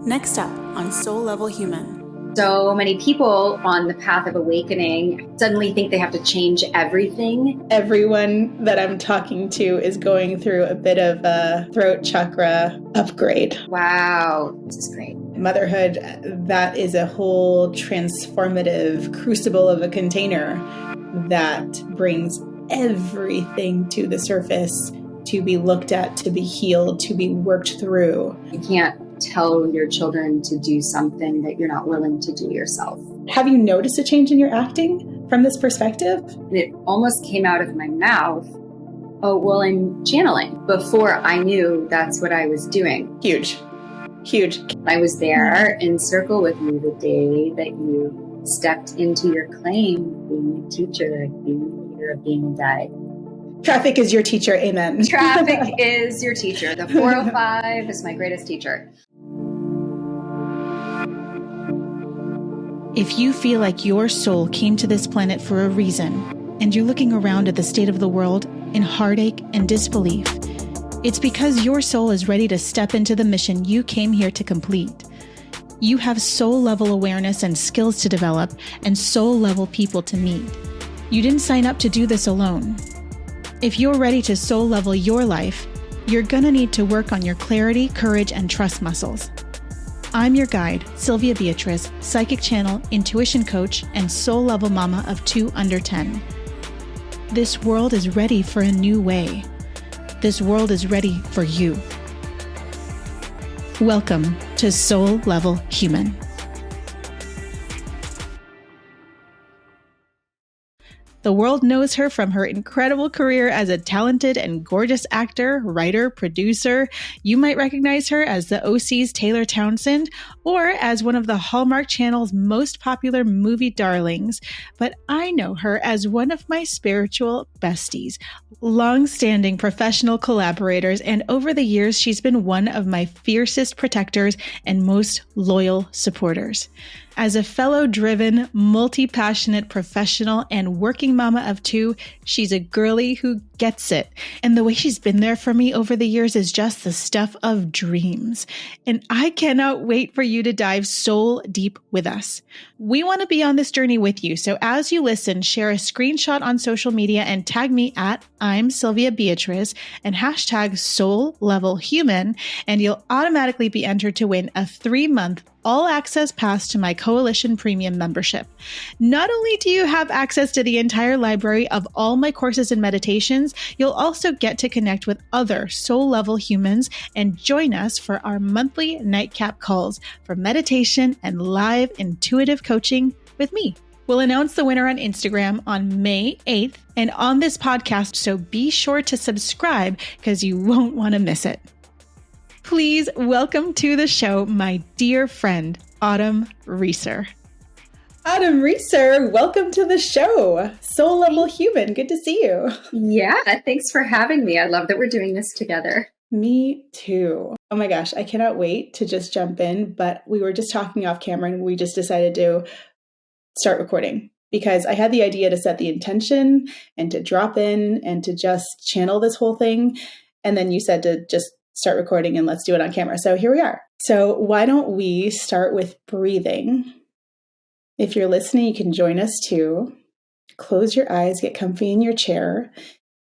Next up on Soul Level Human. So many people on the path of awakening suddenly think they have to change everything. Everyone that I'm talking to is going through a bit of a throat chakra upgrade. Wow, this is great. Motherhood, that is a whole transformative crucible of a container that brings everything to the surface to be looked at, to be healed, to be worked through. You can't tell your children to do something that you're not willing to do yourself. Have you noticed a change in your acting from this perspective? And it almost came out of my mouth, oh, well, I'm channeling, before I knew that's what I was doing. Huge. I was there in circle with you the day that you stepped into your claim of being a teacher, of being a leader, of being a guide. Traffic is your teacher, amen. Traffic is your teacher. The 405 is my greatest teacher. If you feel like your soul came to this planet for a reason, and you're looking around at the state of the world in heartache and disbelief, it's because your soul is ready to step into the mission you came here to complete. You have soul-level awareness and skills to develop, and soul-level people to meet. You didn't sign up to do this alone. If you're ready to soul level your life, you're gonna need to work on your clarity, courage, and trust muscles. I'm your guide, Sylvia Beatriz, psychic channel, intuition coach, and soul level mama of 2 under 10. This world is ready for a new way. This world is ready for you. Welcome to Soul Level Human. The world knows her from her incredible career as a talented and gorgeous actor, writer, producer. You might recognize her as the OC's Taylor Townsend or as one of the Hallmark Channel's most popular movie darlings, but I know her as one of my spiritual besties, long-standing professional collaborators, and over the years, she's been one of my fiercest protectors and most loyal supporters. As a fellow driven, multi-passionate professional and working mama of 2, she's a girly who gets it. And the way she's been there for me over the years is just the stuff of dreams. And I cannot wait for you to dive soul deep with us. We want to be on this journey with you. So as you listen, share a screenshot on social media and tag me at I'm Sylvia Beatriz and hashtag Soul Level Human, and you'll automatically be entered to win a 3-month all-access pass to my Coalition Premium membership. Not only do you have access to the entire library of all my courses and meditations, you'll also get to connect with other soul-level humans and join us for our monthly nightcap calls for meditation and live intuitive coaching with me. We'll announce the winner on Instagram on May 8th and on this podcast, so be sure to subscribe because you won't want to miss it. Please welcome to the show my dear friend, Autumn Reeser. Autumn Reeser, welcome to the show. Soul Level Human, good to see you. Yeah, thanks for having me. I love that we're doing this together. Me too. Oh my gosh, I cannot wait to just jump in, but we were just talking off camera and we just decided to start recording because I had the idea to set the intention and to drop in and to just channel this whole thing. And then you said to just start recording and let's do it on camera. So here we are. So why don't we start with breathing? If you're listening, you can join us too. Close your eyes, get comfy in your chair.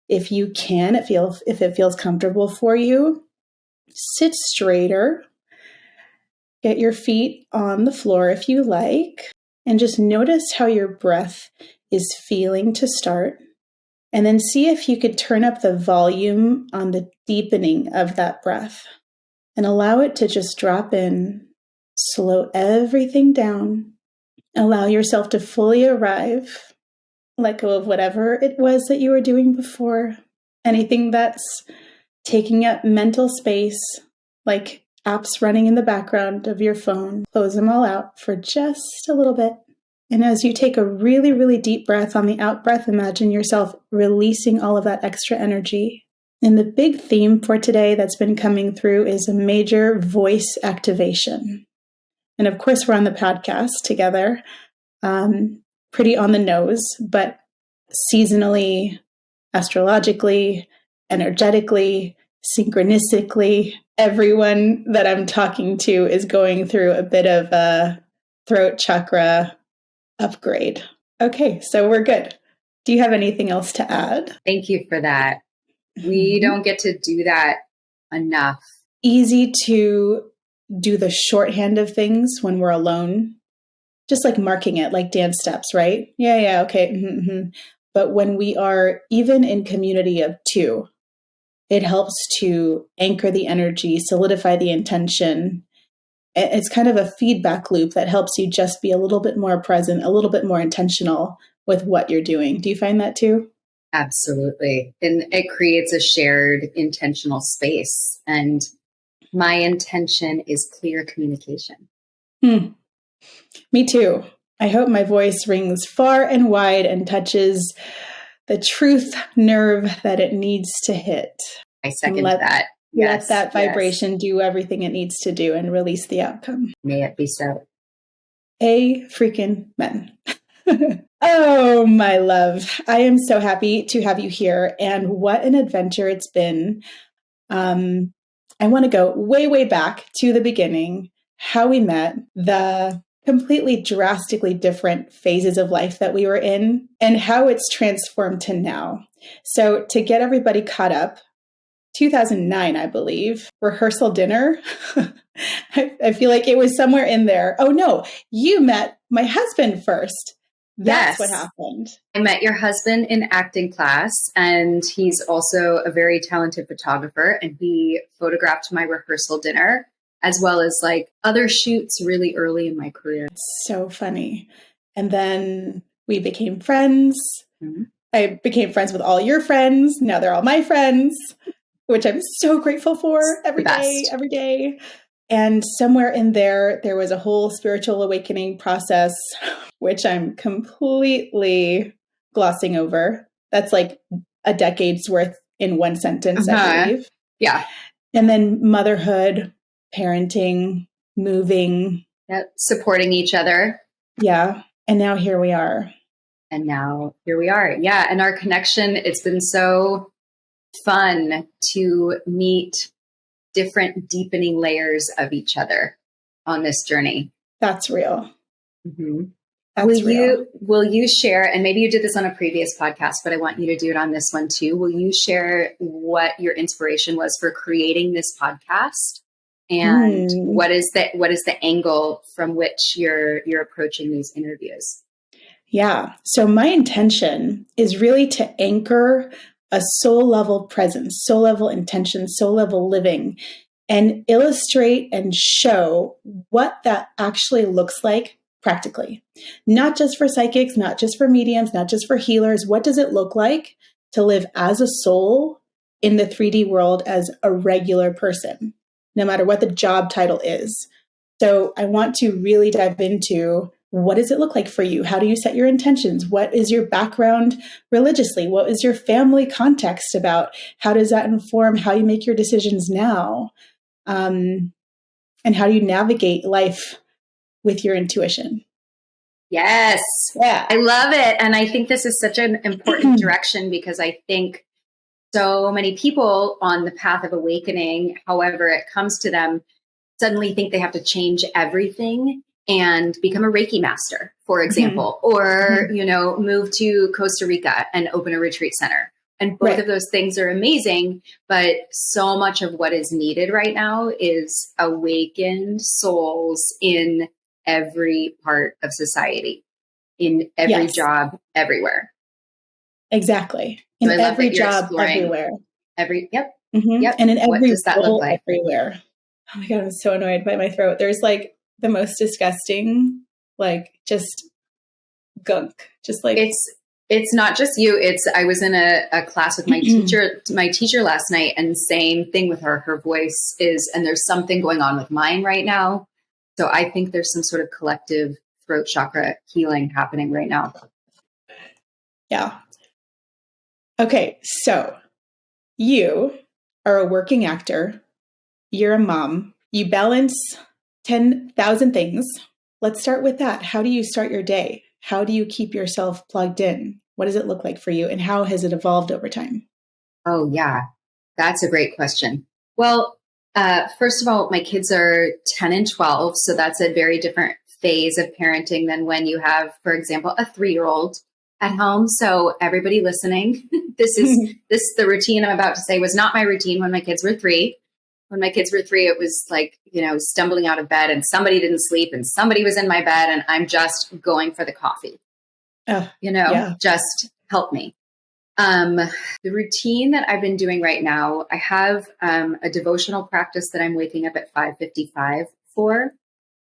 If you can, if it feels comfortable for you, sit straighter. Get your feet on the floor if you like, and just notice how your breath is feeling to start. And then see if you could turn up the volume on the deepening of that breath and allow it to just drop in. Slow everything down. Allow yourself to fully arrive. Let go of whatever it was that you were doing before. Anything that's taking up mental space, like apps running in the background of your phone. Close them all out for just a little bit. And as you take a really, really deep breath on the out breath, imagine yourself releasing all of that extra energy. And the big theme for today that's been coming through is a major voice activation. And of course, we're on the podcast together, pretty on the nose, but seasonally, astrologically, energetically, synchronistically, everyone that I'm talking to is going through a bit of a throat chakra upgrade. Okay, so we're good. Do you have anything else to add? Thank you for that. We don't get to do that enough. Easy to do the shorthand of things when we're alone, just like marking it like dance steps, right? Yeah, okay. Mm-hmm. But when we are even in community of two, it helps to anchor the energy, solidify the intention. It's kind of a feedback loop that helps you just be a little bit more present, a little bit more intentional with what you're doing. Do you find that too? Absolutely. And it creates a shared intentional space. And my intention is clear communication. Me too. I hope my voice rings far and wide and touches the truth nerve that it needs to hit. I second that. Let that vibration do everything it needs to do and release the outcome. May it be so. Freaking men. Oh, my love. I am so happy to have you here. And what an adventure it's been. I want to go way, way back to the beginning, how we met, the completely drastically different phases of life that we were in, and how it's transformed to now. So to get everybody caught up, 2009, I believe, rehearsal dinner. I feel like it was somewhere in there. Oh no, you met my husband first. That's what happened. I met your husband in acting class, and he's also a very talented photographer, and he photographed my rehearsal dinner as well as like other shoots really early in my career. So funny. And then we became friends. Mm-hmm. I became friends with all your friends. Now they're all my friends, which I'm so grateful for every day. And somewhere in there, there was a whole spiritual awakening process, which I'm completely glossing over. That's like a decade's worth in one sentence, I believe. Yeah. And then motherhood, parenting, moving. Yep. Supporting each other. Yeah. And now here we are. Yeah. And our connection, it's been so fun to meet different deepening layers of each other on this journey. That's real. Mm-hmm. Will you share, and maybe you did this on a previous podcast, but I want you to do it on this one too. Will you share what your inspiration was for creating this podcast? And what is the angle from which you're approaching these interviews? Yeah. So my intention is really to anchor a soul level presence, soul level intention, soul level living, and illustrate and show what that actually looks like practically. Not just for psychics, not just for mediums, not just for healers. What does it look like to live as a soul in the 3D world as a regular person, no matter what the job title is? So I want to really dive into, what does it look like for you? How do you set your intentions? What is your background religiously? What is your family context about? How does that inform how you make your decisions now? And how do you navigate life with your intuition? Yes. Yeah. I love it. And I think this is such an important direction, because I think so many people on the path of awakening, however it comes to them, suddenly think they have to change everything and become a Reiki master, for example, or, move to Costa Rica and open a retreat center. And both of those things are amazing, but so much of what is needed right now is awakened souls in every part of society, in every job, everywhere. Exactly. In every job, everywhere. Yep. Yep. And in every role, everywhere. Oh my God, I'm so annoyed by my throat. There's like the most disgusting, like just gunk. Just like it's not just you. I was in a class with my teacher last night, and same thing with her. Her voice is, and there's something going on with mine right now. So I think there's some sort of collective throat chakra healing happening right now. Yeah. Okay. So you are a working actor. You're a mom. You balance 10,000 things. Let's start with that. How do you start your day? How do you keep yourself plugged in? What does it look like for you? And how has it evolved over time? Oh, yeah. That's a great question. Well, First of all, my kids are 10 and 12. So that's a very different phase of parenting than when you have, for example, a 3-year-old at home. So everybody listening, the routine I'm about to say was not my routine when my kids were 3. When my kids were 3, it was like, stumbling out of bed and somebody didn't sleep and somebody was in my bed and I'm just going for the coffee, just help me. The routine that I've been doing right now, I have a devotional practice that I'm waking up at 5:55 for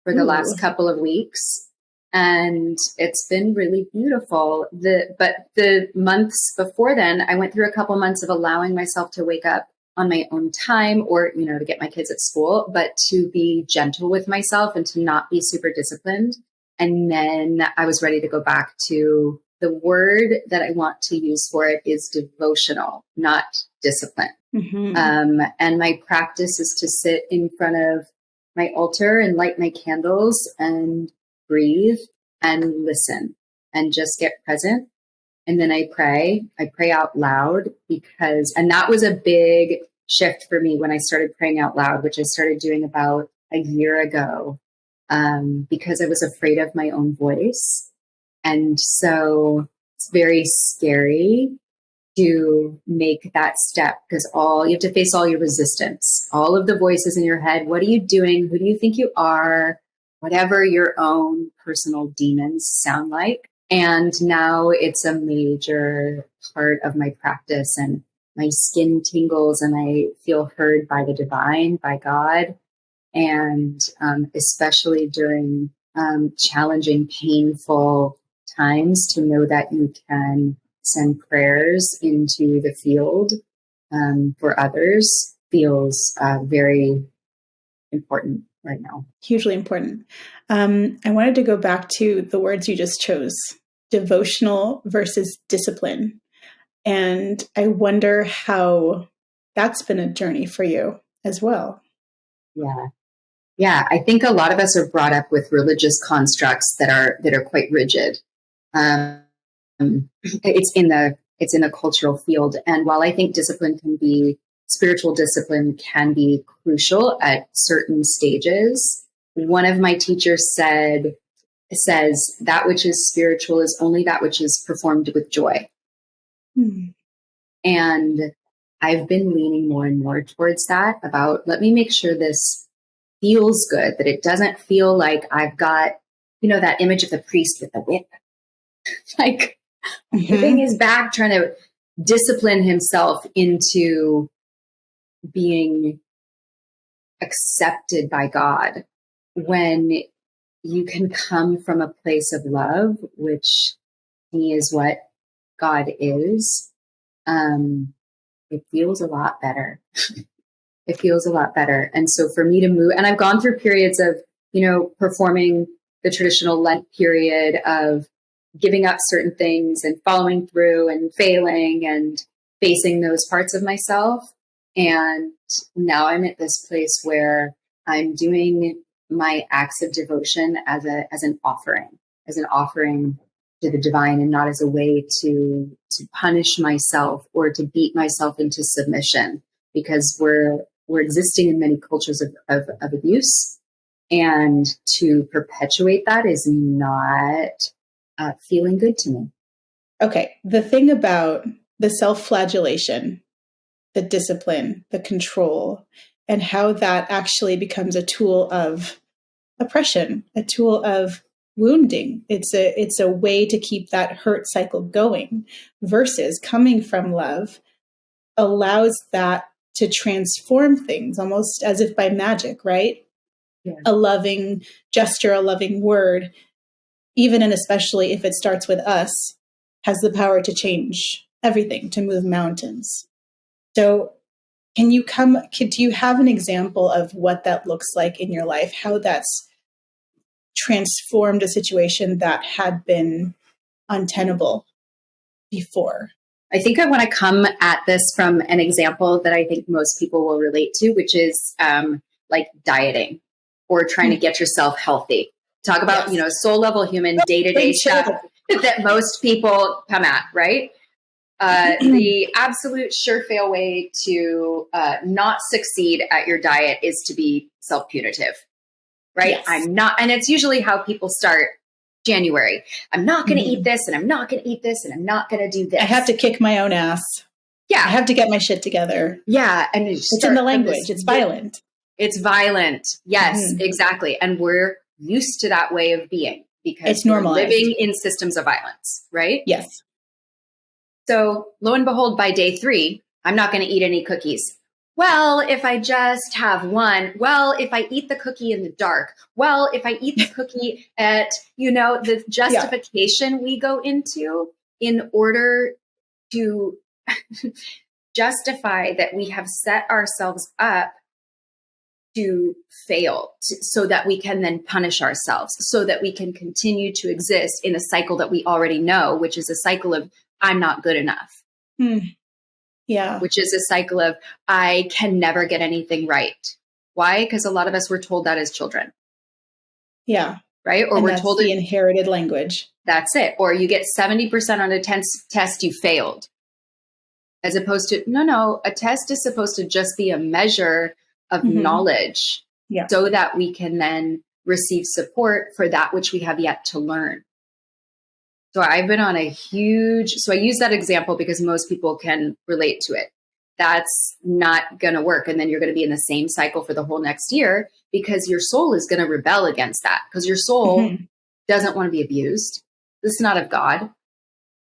the last couple of weeks. And it's been really beautiful. But the months before then, I went through a couple months of allowing myself to wake up on my own time or, to get my kids at school, but to be gentle with myself and to not be super disciplined. And then I was ready to go back to the word that I want to use for it is devotional, not discipline. Mm-hmm. And my practice is to sit in front of my altar and light my candles and breathe and listen and just get present. And then I pray out loud and that was a big shift for me when I started praying out loud, which I started doing about a year ago, because I was afraid of my own voice. And so it's very scary to make that step because you have to face all your resistance, all of the voices in your head. What are you doing? Who do you think you are? Whatever your own personal demons sound like. And now it's a major part of my practice and my skin tingles and I feel heard by the divine, by God. And especially during challenging, painful times to know that you can send prayers into the field for others feels very important right now. Hugely important. I wanted to go back to the words you just chose, devotional versus discipline. And I wonder how that's been a journey for you as well. Yeah. I think a lot of us are brought up with religious constructs that are quite rigid. It's in the cultural field. And while I think spiritual discipline can be crucial at certain stages, one of my teachers says that which is spiritual is only that which is performed with joy. Mm-hmm. And I've been leaning more and more towards that about, let me make sure this feels good, that it doesn't feel like I've got, that image of the priest with the whip, like whipping his back, trying to discipline himself into being accepted by God, when you can come from a place of love, which He is what God is. It feels a lot better. It feels a lot better. And so for me to move, and I've gone through periods of, performing the traditional Lent period of giving up certain things and following through and failing and facing those parts of myself. And now I'm at this place where I'm doing my acts of devotion as an offering to the divine, and not as a way to punish myself or to beat myself into submission, because we're existing in many cultures of abuse, and to perpetuate that is not feeling good to me. Okay. The thing about the self-flagellation, the discipline, the control, and how that actually becomes a tool of oppression, a tool of wounding. It's a way to keep that hurt cycle going, versus coming from love allows that to transform things almost as if by magic, right? Yeah. A loving gesture, a loving word, even and especially if it starts with us, has the power to change everything, to move mountains. So do you have an example of what that looks like in your life, how that's transformed a situation that had been untenable before? I think I want to come at this from an example that I think most people will relate to, which is like dieting or trying to get yourself healthy. Talk about, soul level human day-to-day stuff that most people come at, right? The absolute sure-fail way to not succeed at your diet is to be self-punitive, right? Yes. I'm not, and it's usually how people start January. I'm not going to eat this, and I'm not going to eat this, and I'm not going to do this. I have to kick my own ass. Yeah. I have to get my shit together. Yeah. And it's in the language. It's violent. It's violent. Yes, exactly. And we're used to that way of being because it's normalized. We're living in systems of violence, right? Yes. So lo and behold, by day 3, I'm not going to eat any cookies. Well, if I just have one, well, if I eat the cookie in the dark, well, if I eat the cookie at, the justification we go into in order to justify that we have set ourselves up to fail so that we can then punish ourselves, so that we can continue to exist in a cycle that we already know, which is a cycle of I'm not good enough. Yeah. Which is a cycle of I can never get anything right. Why? Because a lot of us were told that as children. Yeah. Right? Or we're told the inherited language. That's it. Or you get 70% on a test, you failed. As opposed to, no, a test is supposed to just be a measure of knowledge so that we can then receive support for that which we have yet to learn. So I've been on so I use that example because most people can relate to it. That's not going to work. And then you're going to be in the same cycle for the whole next year because your soul is going to rebel against that because your soul doesn't want to be abused. This is not of God.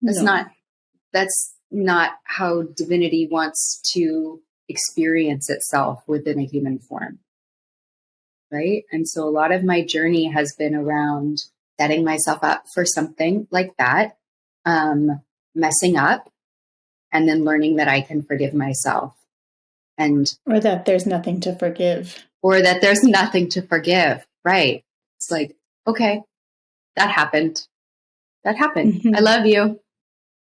That's not how divinity wants to experience itself within a human form. Right? And so a lot of my journey has been around setting myself up for something like that, messing up, and then learning that I can forgive myself. Or that there's nothing to forgive. Right. It's like, okay, that happened. I love you.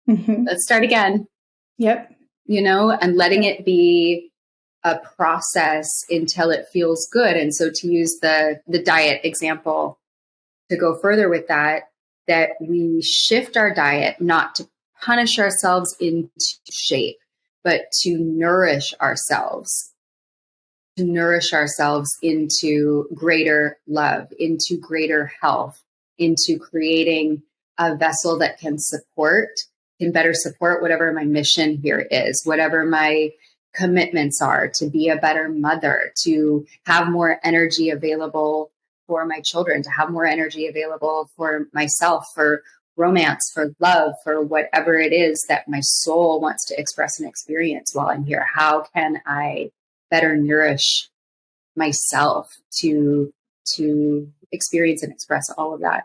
Let's start again. Yep. And letting it be a process until it feels good. And so to use the diet example, to go further with that we shift our diet not to punish ourselves into shape, but to nourish ourselves into greater love, into greater health, into creating a vessel that can better support whatever my mission here is, whatever my commitments are, to be a better mother, to have more energy available for my children, to have more energy available for myself, for romance, for love, for whatever it is that my soul wants to express and experience while I'm here. How can I better nourish myself to experience and express all of that?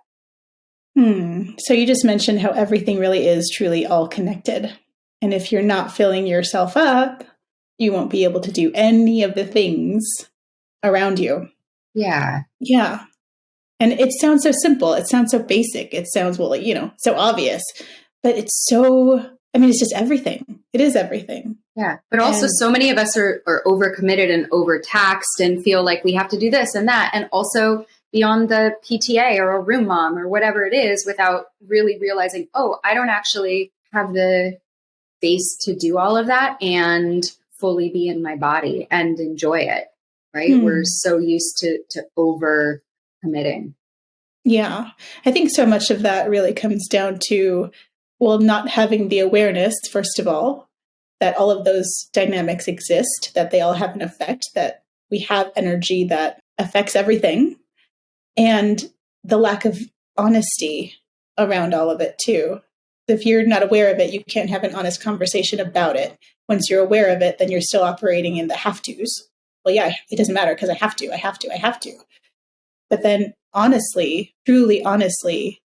So you just mentioned how everything really is truly all connected. And if you're not filling yourself up, you won't be able to do any of the things around you. Yeah. Yeah. And it sounds so simple. It sounds so basic. It sounds, so obvious. But it's it's just everything. It is everything. Yeah. But also so many of us are overcommitted and overtaxed and feel like we have to do this and that. And also be on the PTA or a room mom or whatever it is without really realizing, I don't actually have the space to do all of that and fully be in my body and enjoy it. Right? We're so used to over committing. Yeah. I think so much of that really comes down to, not having the awareness, first of all, that all of those dynamics exist, that they all have an effect, that we have energy that affects everything, and the lack of honesty around all of it too. If you're not aware of it, you can't have an honest conversation about it. Once you're aware of it, then you're still operating in the have-tos. Well, yeah, it doesn't matter because I have to. But then honestly, truly honestly,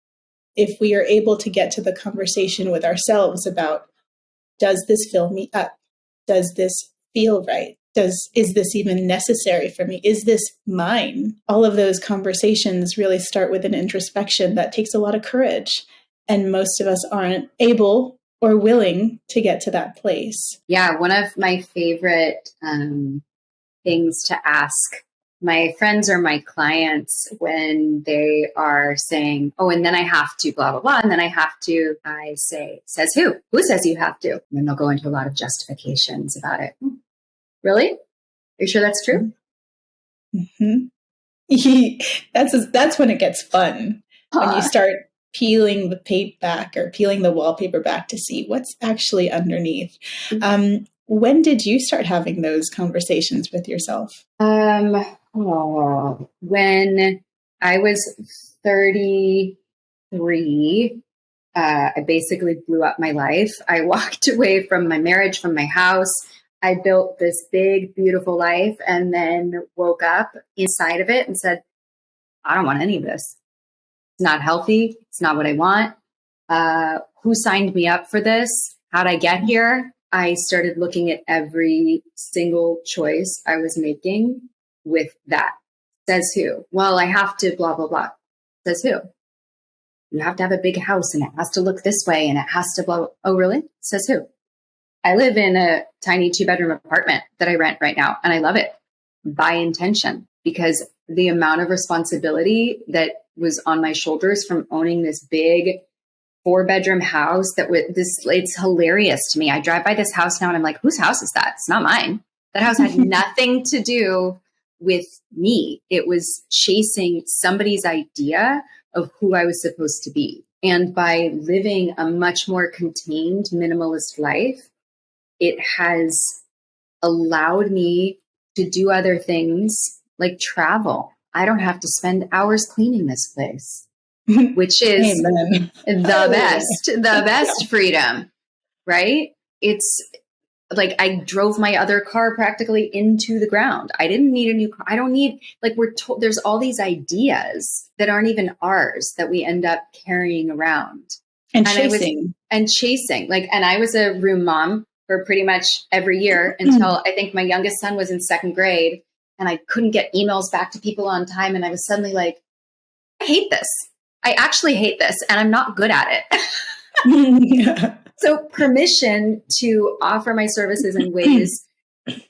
if we are able to get to the conversation with ourselves about, does this fill me up? Does this feel right? Is this even necessary for me? Is this mine? All of those conversations really start with an introspection that takes a lot of courage. And most of us aren't able or willing to get to that place. Yeah. One of my favorite things to ask my friends or my clients when they are saying, oh, and then I have to blah, blah, blah. And then I say, says who? Who says you have to? And then they'll go into a lot of justifications about it. Really? Are you sure that's true? Mm-hmm. That's when it gets fun. When you start peeling the paint back or peeling the wallpaper back to see what's actually underneath. When did you start having those conversations with yourself? When I was 33, I basically blew up my life. I walked away from my marriage, from my house. I built this big, beautiful life and then woke up inside of it and said, I don't want any of this. It's not healthy. It's not what I want. Who signed me up for this? How'd I get here? I started looking at every single choice I was making with that. Says who? Well, I have to blah, blah, blah. Says who? You have to have a big house and it has to look this way and it has to blah, blah. Oh, really? Says who? I live in a tiny 2-bedroom apartment that I rent right now and I love it by intention because the amount of responsibility that was on my shoulders from owning this big 4-bedroom house it's hilarious to me. I drive by this house now and I'm like, whose house is that? It's not mine. That house had nothing to do with me. It was chasing somebody's idea of who I was supposed to be. And by living a much more contained, minimalist life, it has allowed me to do other things like travel. I don't have to spend hours cleaning this place, which is the best freedom, right? It's like I drove my other car practically into the ground. I didn't need a new car. I don't need, like we're told, there's all these ideas that aren't even ours that we end up carrying around. And chasing. And I was a room mom for pretty much every year until I think my youngest son was in 2nd grade and I couldn't get emails back to people on time. And I was suddenly like, I hate this. I actually hate this and I'm not good at it. Yeah. So permission to offer my services in ways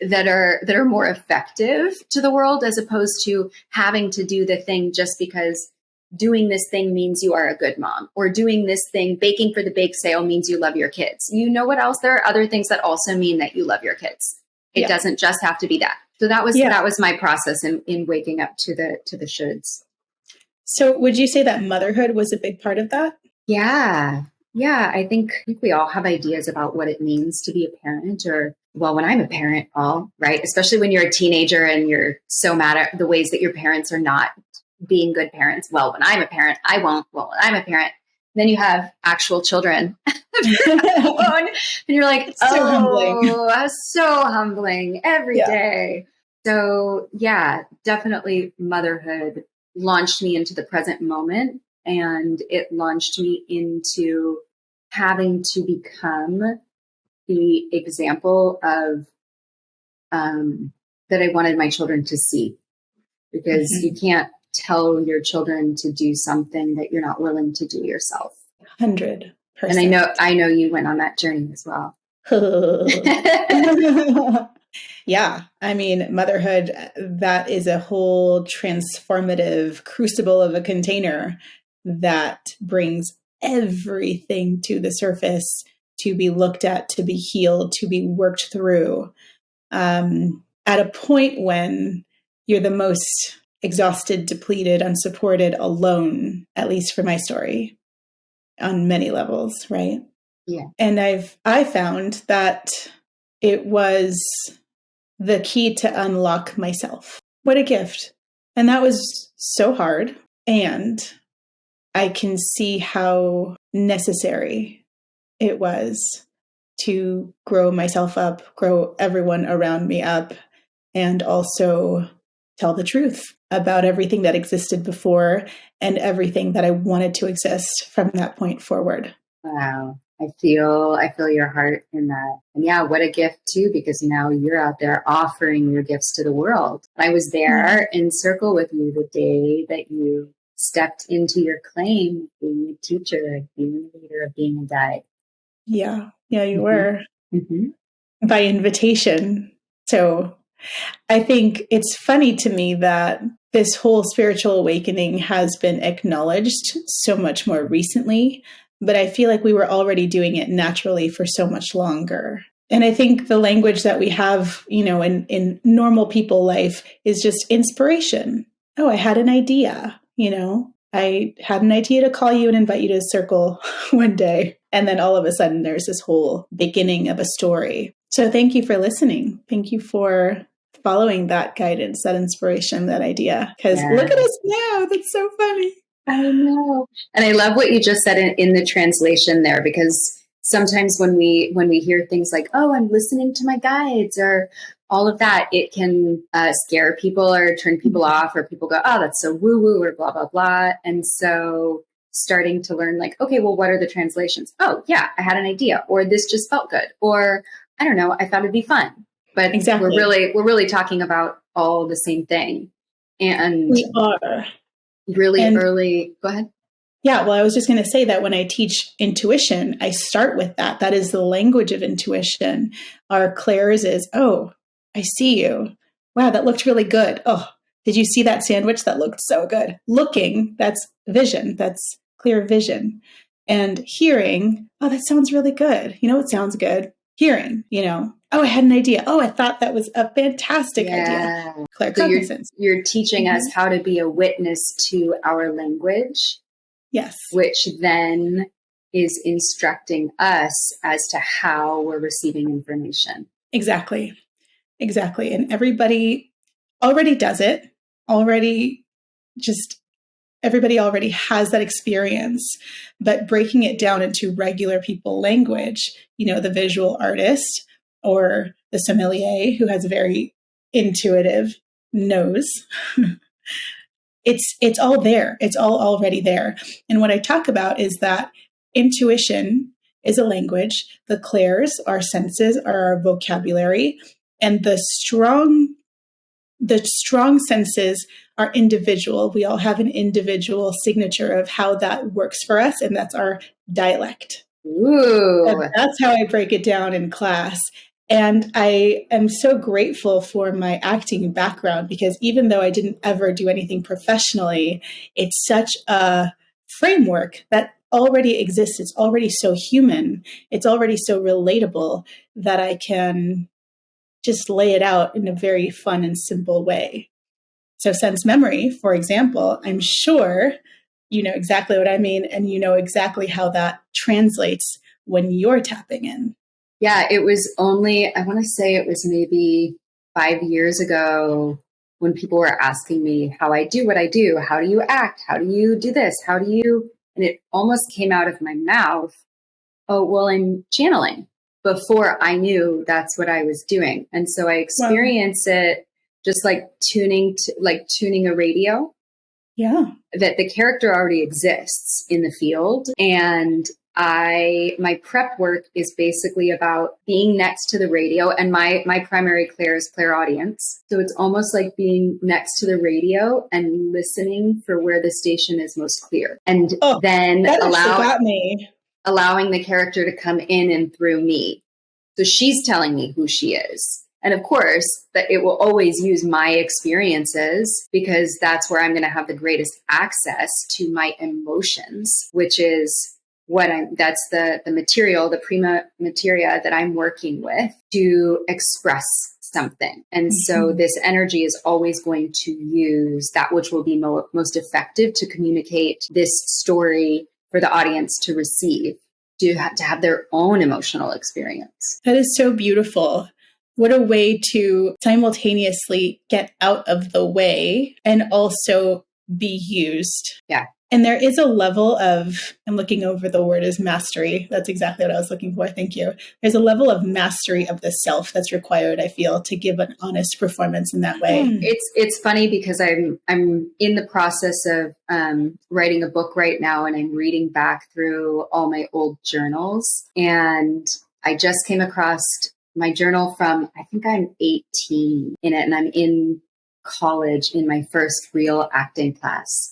that are more effective to the world as opposed to having to do the thing just because doing this thing means you are a good mom or doing this thing, baking for the bake sale means you love your kids. You know what else? There are other things that also mean that you love your kids. It doesn't just have to be that. So that was my process in waking up to the shoulds. So would you say that motherhood was a big part of that? Yeah. Yeah. I think we all have ideas about what it means to be a parent when I'm a parent, right? Especially when you're a teenager and you're so mad at the ways that your parents are not being good parents. Well, when I'm a parent, I won't. Well, when I'm a parent, then you have actual children and you're like, so humbling every day. So yeah, definitely motherhood launched me into the present moment and it launched me into having to become the example of that I wanted my children to see because you can't tell your children to do something that you're not willing to do yourself. 100%. And I know you went on that journey as well. Yeah. I mean, motherhood, that is a whole transformative crucible of a container that brings everything to the surface to be looked at, to be healed, to be worked through at a point when you're the most exhausted, depleted, unsupported, alone, at least for my story, on many levels, right? Yeah. And I found that it was the key to unlock myself. What a gift. And that was so hard. And I can see how necessary it was to grow myself up, grow everyone around me up, and also tell the truth about everything that existed before and everything that I wanted to exist from that point forward. Wow. I feel your heart in that. And yeah, what a gift too, because now you're out there offering your gifts to the world. I was there in circle with you the day that you stepped into your claim of being a teacher, of being a leader, of being a guide. Yeah, you were. By invitation. So I think it's funny to me that this whole spiritual awakening has been acknowledged so much more recently, but I feel like we were already doing it naturally for so much longer. And I think the language that we have, in normal people life is just inspiration. Oh, I had an idea, I had an idea to call you and invite you to a circle one day. And then all of a sudden there's this whole beginning of a story. So thank you for listening. Thank you for following that guidance, that inspiration, that idea. Because look at us now. That's so funny. I know. And I love what you just said in the translation there, because sometimes when we hear things like, oh, I'm listening to my guides or all of that, it can scare people or turn people off, or people go, oh, that's so woo woo or blah, blah, blah. And so starting to learn like, okay, well, what are the translations? Oh, yeah, I had an idea, or this just felt good, or I don't know, I thought it'd be fun. But exactly. we're really talking about all the same thing. And we are really early. Go ahead. Yeah, well, I was just going to say that when I teach intuition, I start with that. That is the language of intuition. Our Claire's is, oh, I see you. Wow, that looked really good. Oh, did you see that sandwich? That looked so good. Looking, that's vision. That's clear vision. And hearing, oh, that sounds really good. It sounds good. Hearing, oh, I had an idea. Oh, I thought that was a fantastic idea. Claircognizance. So you're teaching us how to be a witness to our language. Yes. Which then is instructing us as to how we're receiving information. Exactly. And everybody already does it. Everybody already has that experience, but breaking it down into regular people language, the visual artist or the sommelier who has a very intuitive nose, it's all there. It's all already there. And what I talk about is that intuition is a language. The clairs, our senses, are our vocabulary. And the strong senses are individual. We all have an individual signature of how that works for us. And that's our dialect. Ooh. And that's how I break it down in class. And I am so grateful for my acting background, because even though I didn't ever do anything professionally, it's such a framework that already exists. It's already so human. It's already so relatable that I can just lay it out in a very fun and simple way. So sense memory, for example, I'm sure you know exactly what I mean, and you know exactly how that translates when you're tapping in. Yeah, it was only, I want to say it was maybe 5 years ago when people were asking me how I do what I do. How do you act? How do you do this? How do you, and it almost came out of my mouth, oh, well, I'm channeling, before I knew that's what I was doing. And so I experienced it just like tuning a radio. Yeah. That the character already exists in the field. And my prep work is basically about being next to the radio, and my primary clair is clairaudience. So it's almost like being next to the radio and listening for where the station is most clear. And then allowing the character to come in and through me. So she's telling me who she is. And of course, that it will always use my experiences, because that's where I'm going to have the greatest access to my emotions, which is that's the material, the prima materia that I'm working with to express something. And so this energy is always going to use that which will be most effective to communicate this story for the audience to receive, to have their own emotional experience. That is so beautiful. What a way to simultaneously get out of the way and also be used. Yeah. And there is a level of, I'm looking over the word as mastery. That's exactly what I was looking for. Thank you. There's a level of mastery of the self that's required, I feel, to give an honest performance in that way. It's funny because I'm in the process of writing a book right now, and I'm reading back through all my old journals. And I just came across my journal from, I think I'm 18 in it, and I'm in college in my first real acting class.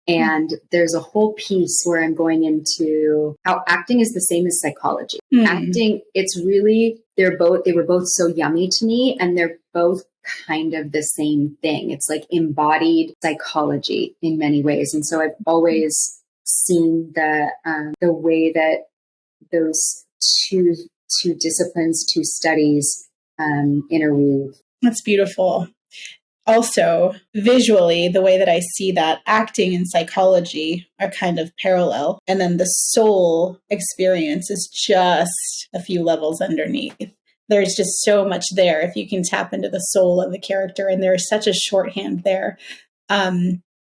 And there's a whole piece where I'm going into how acting is the same as psychology. Acting, it's really, they were both so yummy to me, and they're both kind of the same thing. It's like embodied psychology in many ways. And so I've always seen the way that those two disciplines, two studies interweave. That's beautiful. Also, visually, the way that I see that acting and psychology are kind of parallel. And then the soul experience is just a few levels underneath. There's just so much there if you can tap into the soul of the character. And there's such a shorthand there.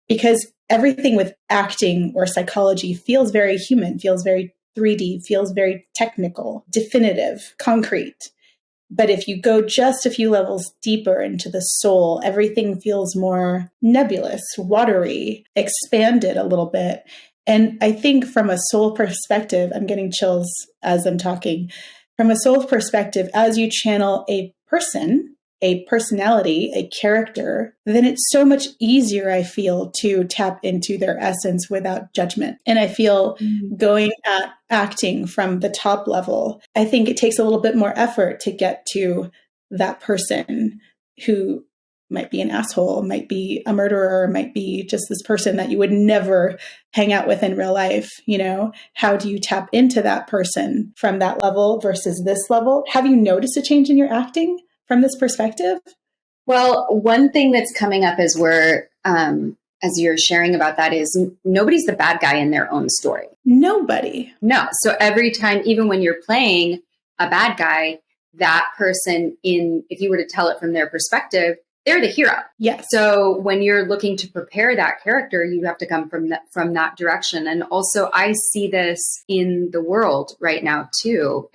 Because everything with acting or psychology feels very human, feels very 3D, feels very technical, definitive, concrete. But if you go just a few levels deeper into the soul, everything feels more nebulous, watery, expanded a little bit. And I think from a soul perspective, I'm getting chills as I'm talking. From a soul perspective, as you channel a person, a personality, a character, then it's so much easier, I feel, to tap into their essence without judgment. And I feel going at acting from the top level, I think it takes a little bit more effort to get to that person who might be an asshole, might be a murderer, might be just this person that you would never hang out with in real life. You know, how do you tap into that person from that level versus this level? Have you noticed a change in your acting from this perspective? Well, one thing that's coming up as as you're sharing about that is nobody's the bad guy in their own story. Nobody. No. So every time, even when you're playing a bad guy, that person if you were to tell it from their perspective, they're the hero. Yes. So when you're looking to prepare that character, you have to come from that direction. And also I see this in the world right now too,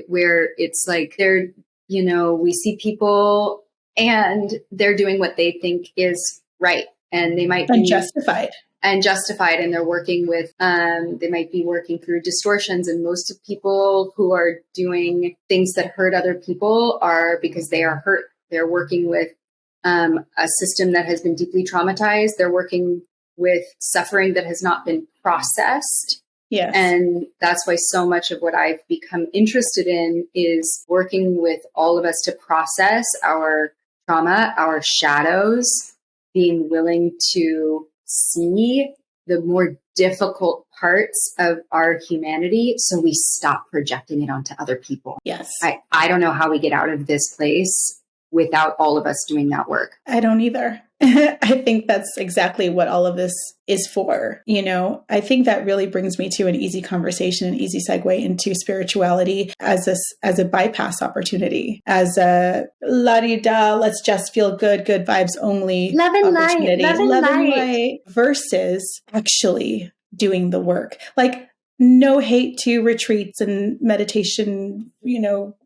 where it's like we see people and they're doing what they think is right. And they might be justified, and they're working with, they might be working through distortions. And most of people who are doing things that hurt other people are because they are hurt. They're working with a system that has been deeply traumatized. They're working with suffering that has not been processed. Yes. And that's why so much of what I've become interested in is working with all of us to process our trauma, our shadows, being willing to see the more difficult parts of our humanity so we stop projecting it onto other people. Yes. I don't know how we get out of this place without all of us doing that work. I don't either. I think that's exactly what all of this is for. I think that really brings me to an easy conversation, an easy segue into spirituality as a bypass opportunity, as a la-di-da, let's just feel good vibes only love and opportunity. Love and light. Versus actually doing the work. Like, no hate to retreats and meditation,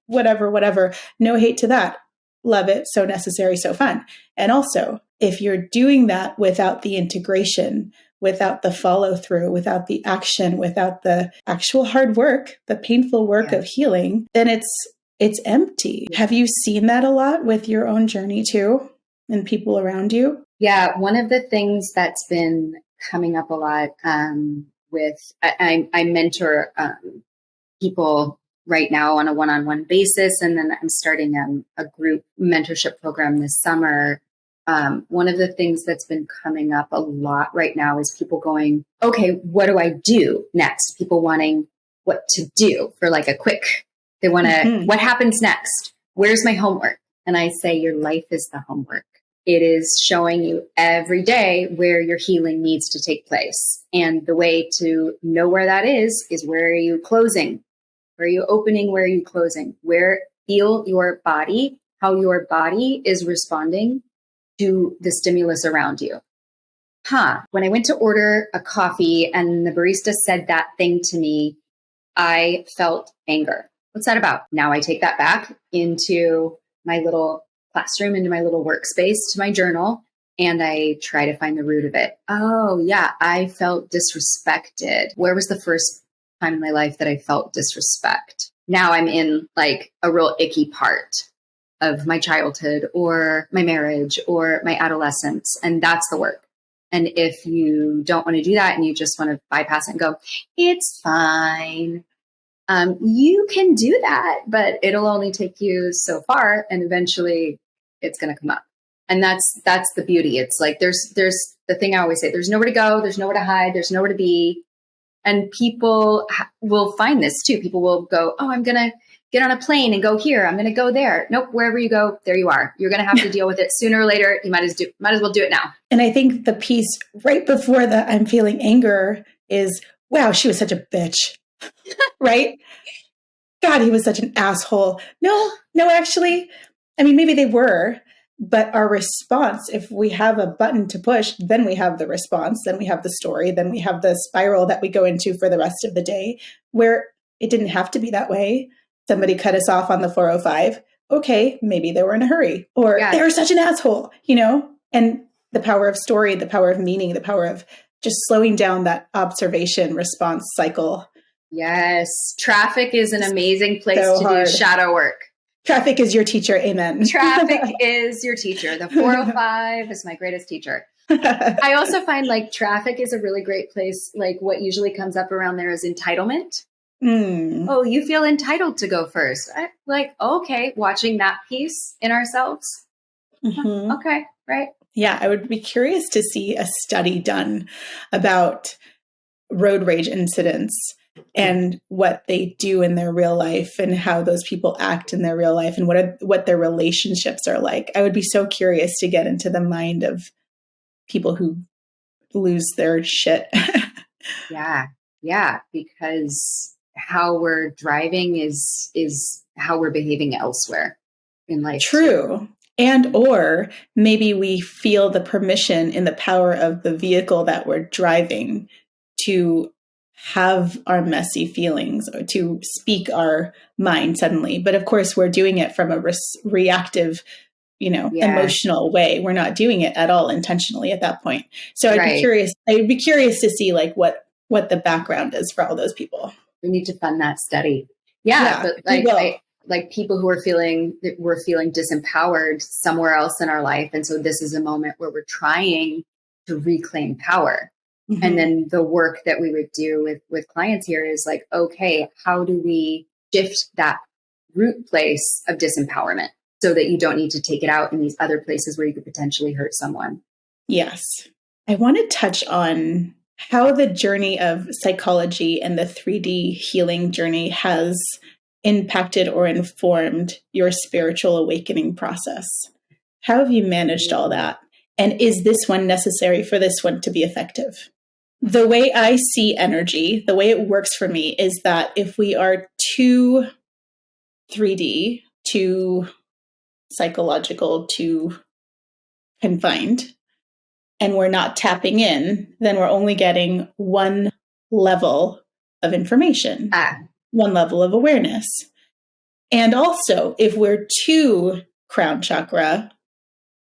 whatever. No hate to that. Love it. So necessary, so fun. And also, if you're doing that without the integration, without the follow through, without the action, without the actual hard work, the painful work of healing, then it's empty. Have you seen that a lot with your own journey too, and people around you? Yeah. One of the things that's been coming up a lot I mentor people right now on a one-on-one basis. And then I'm starting a group mentorship program this summer. One of the things that's been coming up a lot right now is people going, okay, what do I do next? People wanting what to do for like they want to, what happens next? Where's my homework? And I say, your life is the homework. It is showing you every day where your healing needs to take place. And the way to know where that is where are you closing? Where are you opening? Where are you closing? Feel your body, how your body is responding to the stimulus around you. When I went to order a coffee and the barista said that thing to me, I felt anger. What's that about? Now I take that back into my little classroom, into my little workspace, to my journal, and I try to find the root of it. Oh yeah, I felt disrespected. Where was the first time in my life that I felt disrespect? Now I'm in like a real icky part of my childhood or my marriage or my adolescence. And that's the work. And if you don't want to do that and you just want to bypass it and go, it's fine. You can do that, but it'll only take you so far. And eventually it's going to come up. And that's the beauty. It's like, there's the thing I always say, there's nowhere to go. There's nowhere to hide. There's nowhere to be. And people will find this too. People will go, oh, I'm going to get on a plane and go here. I'm going to go there. Nope. Wherever you go, there you are. You're going to have to deal with it sooner or later. You might as well do it now. And I think the piece right before the I'm feeling anger is, wow, she was such a bitch, right? God, he was such an asshole. No, actually, I mean, maybe they were, but our response, if we have a button to push, then we have the response, then we have the story, then we have the spiral that we go into for the rest of the day, where it didn't have to be that way. Somebody cut us off on the 405. Okay, maybe they were in a hurry, or they were such an asshole, and the power of story, the power of meaning, the power of just slowing down that observation response cycle. Yes. Traffic is an amazing place to do shadow work. Traffic is your teacher. Amen. Traffic is your teacher. The 405 is my greatest teacher. I also find like traffic is a really great place. Like what usually comes up around there is entitlement. Oh, you feel entitled to go first. Okay, watching that piece in ourselves. Okay, right. Yeah, I would be curious to see a study done about road rage incidents and what they do in their real life and how those people act in their real life and what their relationships are like. I would be so curious to get into the mind of people who lose their shit. Yeah, because how we're driving is how we're behaving elsewhere in life. True. And or maybe we feel the permission in the power of the vehicle that we're driving to have our messy feelings or to speak our mind suddenly. But of course, we're doing it from a reactive, emotional way. We're not doing it at all intentionally at that point. So I'd be curious to see like what the background is for all those people. We need to fund that study. Yeah, but like people who are feeling disempowered somewhere else in our life. And so this is a moment where we're trying to reclaim power. Mm-hmm. And then the work that we would do with clients here is like, okay, how do we shift that root place of disempowerment so that you don't need to take it out in these other places where you could potentially hurt someone? Yes. I want to touch on how the journey of psychology and the 3D healing journey has impacted or informed your spiritual awakening process. How have you managed all that? And is this one necessary for this one to be effective? The way I see energy, the way it works for me is that if we are too 3D, too psychological, too confined, and we're not tapping in, then we're only getting one level of information, one level of awareness. And also, if we're too crown chakra